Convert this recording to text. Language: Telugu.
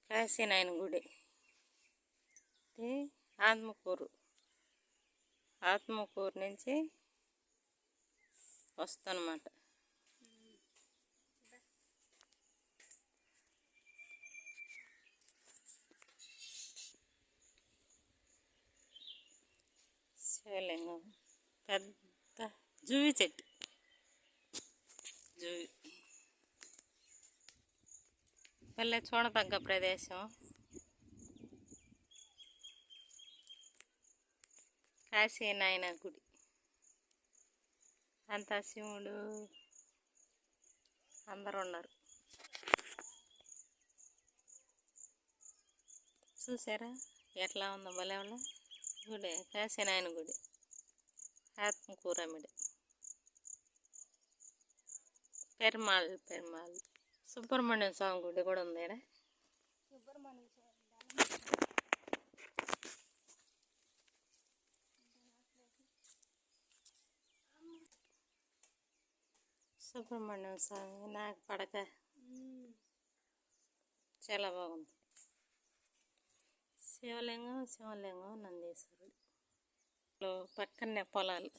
కాశీనాయన గుడి ఇది ఆత్మకూరు నుంచి వస్తుందన్నమాట. శివలింగం పెద్ద జువి చెట్టు, పల్లె చూడదగ్గ ప్రదేశం. కాశీనాయన గుడి అంతా శివుడు అందరు ఉన్నారు. చూసారా ఎట్లా ఉందో భలే వాళ్ళ గుడి. కాశీనాయన గుడి ఆత్మకూరమిడి పెరుమాళ్ సుబ్రహ్మణ్య స్వామి గుడి కూడా ఉంది. సుబ్రహ్మణ్య స్వామి నాకు పడక చాలా బాగుంది. శివలింగం నందీశ్వరుడు పక్కనే పొలాలు.